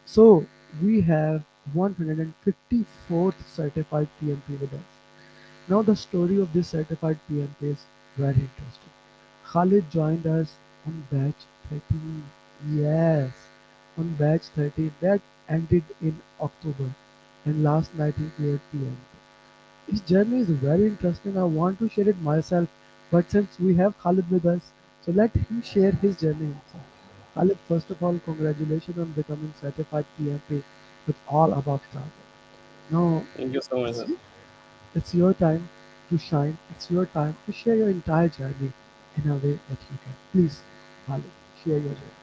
So we have 154th certified PMP with us. Now the story of this certified PMP is very interesting. Khalid joined us on batch 13. Yes, on batch 13 that ended in October and last night he cleared PMP. His journey is very interesting. I want to share it myself, but since we have Khalid with us, so let him share his journey himself. Khalid, first of all, congratulations on becoming certified PMP with all above target. Now, Thank you so much, it's, sir. it's your time to shine. It's your time to share your entire journey in a way that you can. Please, Khalid, share your journey.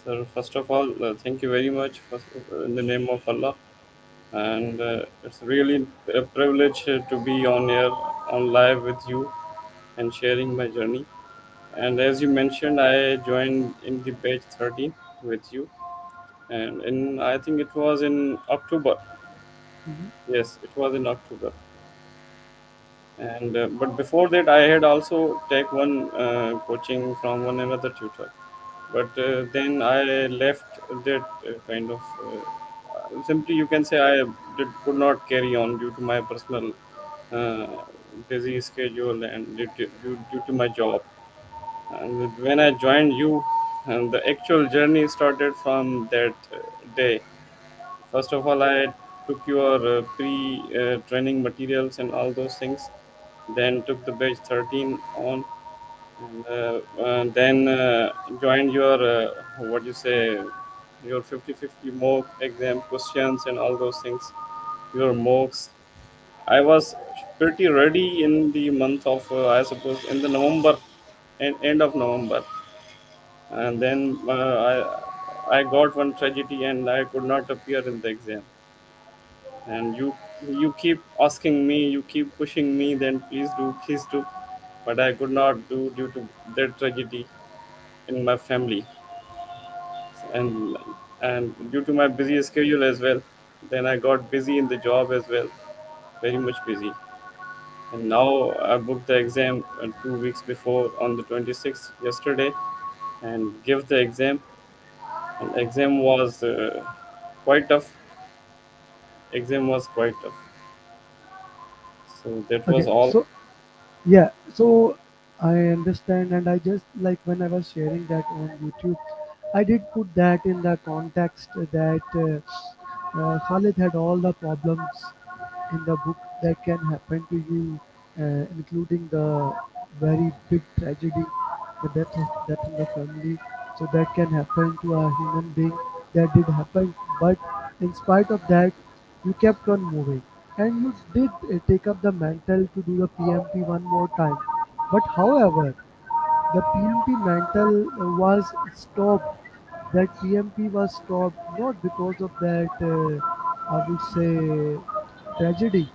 Sir, first of all, thank you very much in the name of Allah. And it's really a privilege to be on here, on live with you and sharing my journey. And as you mentioned, I joined in the batch 13 with you. And I think it was in October. Mhm. Yes, it was in October. And but before that, I had also take one coaching from one another tutor. But then I left that kind of simply you can say could not carry on due to my personal uh, busy schedule and due to my job. And when I joined you, and the actual journey started from that day. First of all, I took your pre training materials and all those things. Then took the batch 13 on, and then joined your what you say, your 50-50 mock exam questions and all those things, your mocks. I was pretty ready in the month of I suppose in the November and end of November, and then I got one tragedy and I could not appear in the exam. And you keep asking me, you keep pushing me, then please do, but I could not do due to that tragedy in my family, and due to my busy schedule as well. Then I got busy in the job as well, very much busy. And now I booked the exam 2 weeks before on the 26th yesterday, and give the exam. And exam was quite tough. Exam was quite tough. So that was Okay, all. so yeah, so I understand, and I just like when I was sharing that on YouTube, I did put that in the context that Khalid had all the problems in the book that can happen to you, including the very big tragedy, the death in the family. So that can happen to a human being. That did happen, but in spite of that, you kept on moving, and you did take up the mantle to do the PMP one more time. But however, the PMP mantle was stopped. That PMP was stopped not because of that, I would say, tragedy,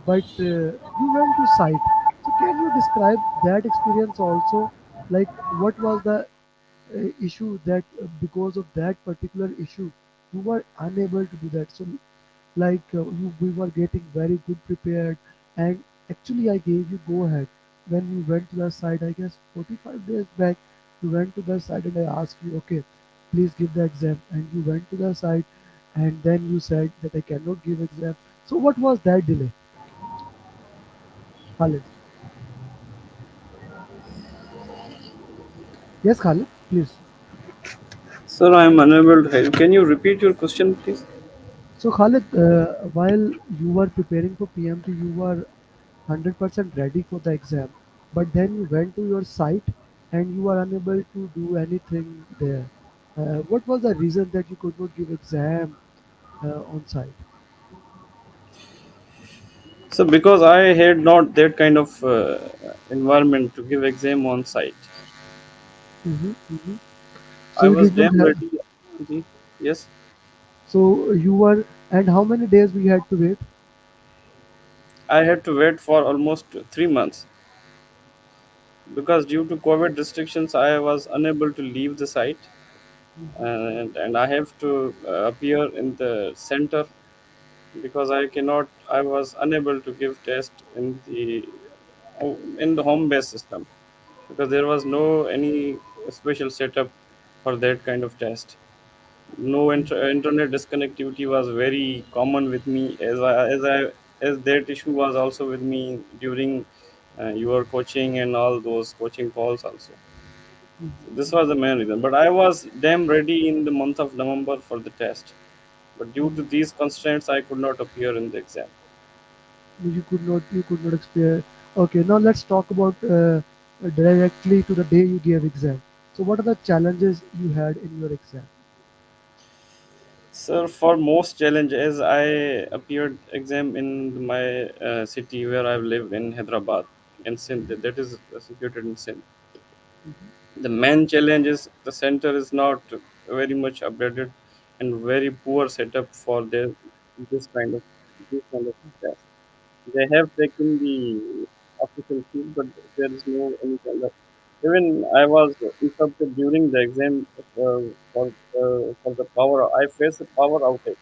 but you went to site. So can you describe that experience also? Like what was the issue that because of that particular issue you were unable to do that? So like we were getting very good prepared, and actually I gave you go ahead when you went to the site. I guess 45 days back you went to the site and I asked you, okay, please give the exam, and you went to the site and then you said that I cannot give exam. So what was that delay, Khalid? Yes, Khalid, please. Sir, I am unable to hear you. Can you repeat your question, please? So Khalid, while you were preparing for PMP, you were 100% ready for the exam, but then you went to your site and you were unable to do anything there. What was the reason that you could not give exam on site? So, because I had not that kind of environment to give exam on site, Mm-hmm. So I you was did not damn have. ready. Ji, yes, So you were, and how many days we had to wait? I had to wait for almost 3 months because due to COVID restrictions, I was unable to leave the site, and I have to appear in the center because I cannot. I was unable to give test in the home based system because there was no any special setup for that kind of test. No internet disconnectivity was very common with me, as that issue was also with me during your coaching and all those coaching calls also. So this was the main reason. But I was damn ready in the month of November for the test. But due to these constraints, I could not appear in the exam. You could not experience. Okay, now let's talk about directly to the day you gave exam. So what are the challenges you had in your exam? Sir, for most challenges, I appeared exam in my city where I live in Hyderabad, in Sindh. That is situated in Sindh. The main challenge is the center is not very much updated and very poor setup for this kind of this kind of test. They have taken the official sheet, but there is no any kind of. Even I was interrupted during the exam for the power. I faced a power outage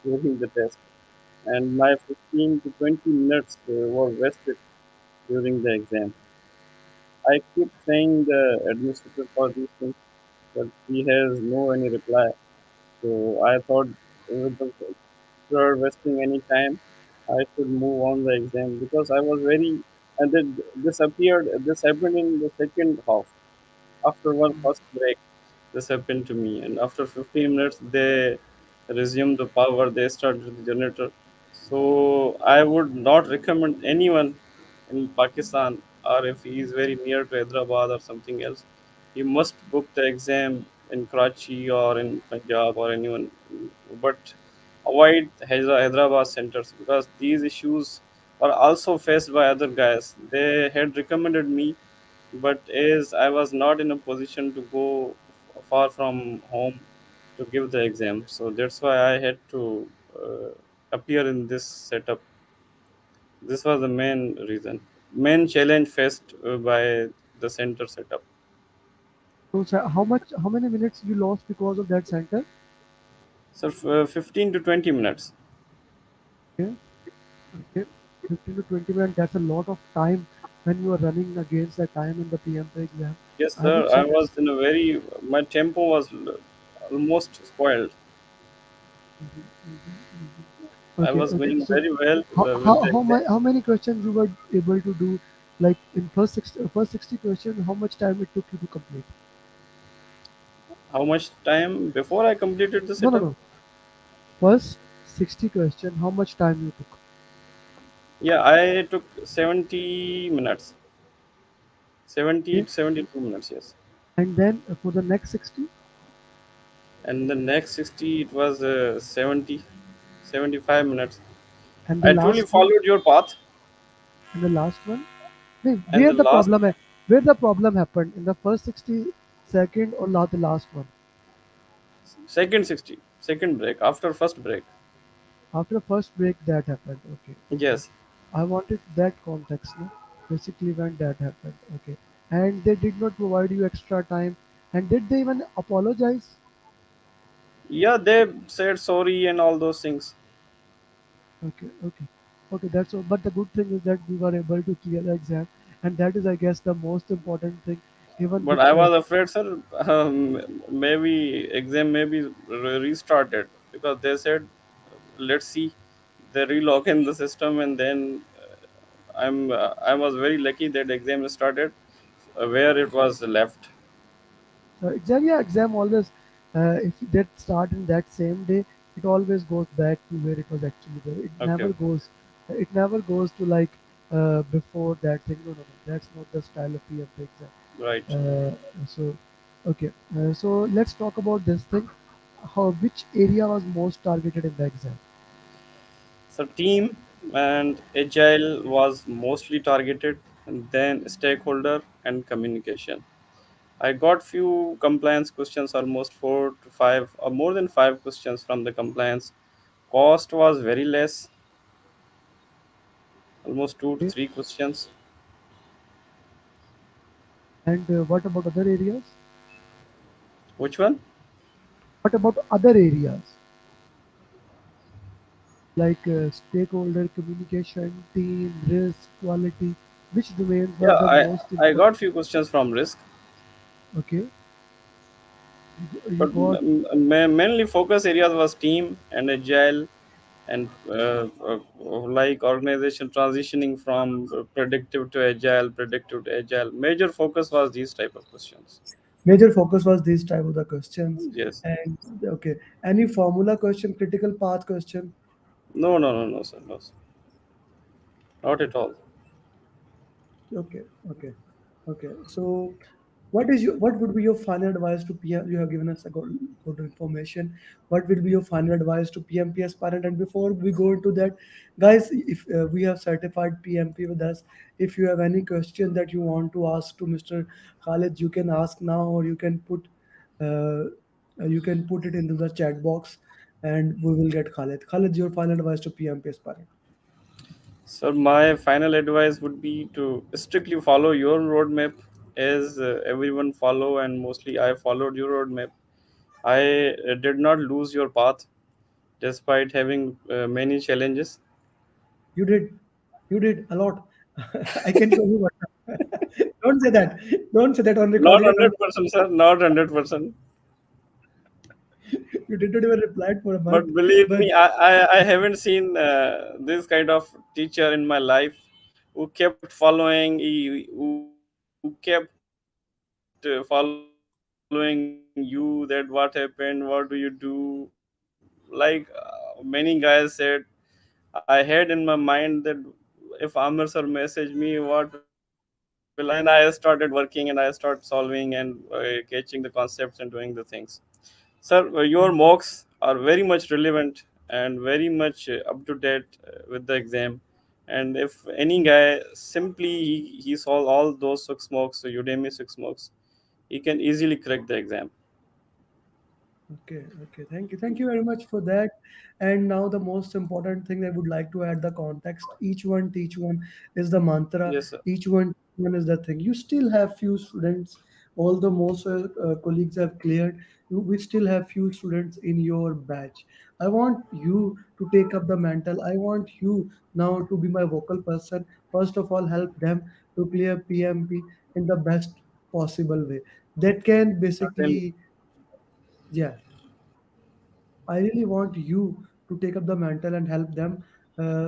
during the test, and my 15 to 20 minutes were wasted during the exam. I keep saying the administrator for these things, but he has no any reply. So I thought, with the after wasting any time, I should move on the exam because I was very, and then this appeared. This happened in the second half after one first break. This happened to me, and after 15 minutes, they resumed the power. They started the generator. So I would not recommend anyone in Pakistan, or if he is very near to Hyderabad or something else, he must book the exam in Karachi or in Punjab or anyone. But avoid Hyderabad centers because these issues are also faced by other guys. They had recommended me, but as I was not in a position to go far from home to give the exam, so that's why I had to appear in this setup. This was the main reason, main challenge faced by the center setup. So how many minutes you lost because of that center? So 15 to 20 minutes. Okay, okay, 15 to 20 minutes. That's a lot of time when you are running against the time in the PMP exam. Yes, I sir. would I was suggest. in a very, my tempo was almost spoiled. Mhm, mhm, mhm. I Okay, was okay. going So very well with the how exam. many questions you were able to do? Like in first 60 questions, how much time it took you to complete? How much time before I completed the No, no, setup? no. First 60 question, how much time you took? Yeah, I took 70 minutes. 70 Okay, to 72 minutes, yes. and then for the next 60 And the next 60, it was 70, 75 minutes. and the I truly last one followed your path. and the last one. Hey, And the last, where the problem happened in the first 60 second or not the last one? second 60, second break, after first break. After first break that happened. Okay, okay. Yes. I wanted that context, no? Basically when that happened. Okay. And they did not provide you extra time. And did they even apologize? Yeah, they said sorry and all those things. Okay, okay. Okay, that's all. But the good thing is that we were able to clear the exam, and that is, I guess, the most important thing. Even But with I was afraid, sir, maybe exam may be restarted because they said, let's see, they relog in the system and then I was very lucky that exam started where it was left. exam, yeah, exam always, if that start in that same day, it always goes back to where it was actually there. Okay, okay, It never goes to like before that thing. No, no, no. That's not the style of PMP exam. right. So, okay. So let's talk about this thing. Which area was most targeted in the exam? So team and agile was mostly targeted, and then stakeholder and communication. I got few compliance questions, almost 4 to 5 or more than 5 questions from the compliance. Cost was very less, almost two to Okay. three questions. And what about other areas? Which one? What about other areas like stakeholder communication, team, risk, quality? Which domains were Yeah, the most I important? got few questions from risk. Okay. You But got mainly focus areas was team and agile, and like organization transitioning from predictive to agile. Major focus was these type of questions. major focus was these type of the questions. Yes. And okay, any formula question, critical path question? No, no, no, no, sir. No, sir. Not at all. Okay, okay, okay. So, what would be your final advice to PM? You have given us a good information. What will be your final advice to PMP aspirant? And before we go into that, guys, if we have certified PMP with us, if you have any question that you want to ask to Mr. Khalid, you can ask now, or uh, you can put it into the chat box, and we will get Khalid. Khalid, your final advice to PMP aspirant. So my final advice would be to strictly follow your roadmap, as everyone follow, and mostly I followed your roadmap. I did not lose your path despite having many challenges. You did. You did a lot. I can show you what. Don't say that. Don't say that on Not recording. And 100%, sir. Not 100%. you did not even reply for a month. But believe But me, I haven't seen this kind of teacher in my life who kept following, who kept following you, that what happened, what do you do. Like many guys said, I had in my mind that if Amir sir message me, what will I do? And I started working and I start solving and catching the concepts and doing the things. Sir, your mocks are very much relevant and very much up to date with the exam. And if any guy simply he solve all those 6 mocks, Udemy 6 mocks, he can easily crack the exam. okay, okay. Thank you very much for that. And now the most important thing I would like to add the context. Each one teach one is the mantra. Yes, sir. Each one is the thing. You still have few students, although most colleagues have cleared. We still have few students in your batch. I want you to take up the mantle. I want you now to be my vocal person. First of all, help them to clear PMP in the best possible way. That can Certainly. basically, yeah, I really want you to take up the mantle and help them,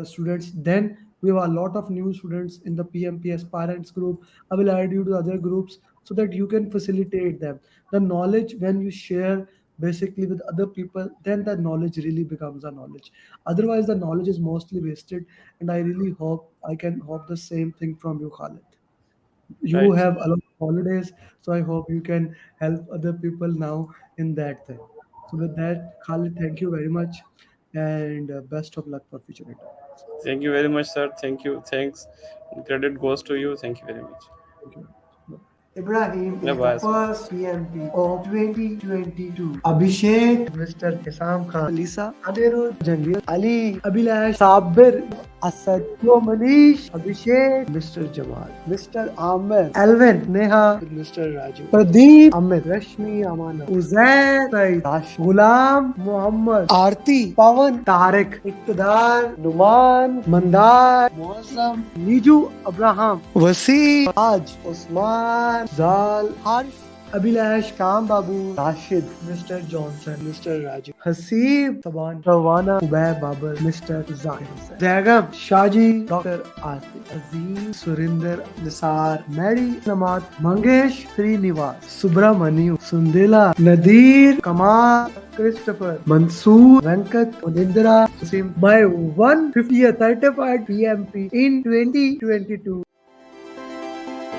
students. Then we have a lot of new students in the PMP aspirants group. I will add you to other groups so that you can facilitate them. The knowledge, when you share basically with other people, then the knowledge really becomes a knowledge. Otherwise, the knowledge is mostly wasted. And I really hope I can hope the same thing from you, Khalid. You Right. have a lot of holidays, so I hope you can help other people now in that thing. So with that, Khalid, thank you very much, and best of luck for future interviews. Thank you very much, sir. Thank you. Thanks. Credit goes to you. Thank you very much. Thank you very much. Ibrahim Bye is the bye, sir. first PMP of 2022. Abhishek, Mr. Isam Khan, Lisa, Adirud, Jangir, Ali, Abhilash, Sabir, Asad, Yo Manish, Abhishek, Mr. Jamal, Mr. Amir, Alvin, Neha, Mr. Raju, Pradeep, Amit, Rashmi, Amana, Uzair, Said, Dash, Gulam, Muhammad, Aarti, Pawan, Tariq, Iqtidar, Numan, Mandar, Muazzam, Niju, Abraham, Wasi, Raj, Osman, Zal, Harsh, Abhilash, Kam Babu, Rashid, Mr. Johnson, Mr. Raju, Hasib, Saban, Rawana, Ubaid Babar, Mr. Zahir Hussain, Zagam, Shaji, Dr. Asif, Azim, Surinder, Nisar, Mary, Namat, Mangesh, Srinivas, Subramaniu, Sundela, Nadir, Kamal, Christopher, Mansoor, Venkat, Unindra, Sim, my 150th certified PMP in 2022.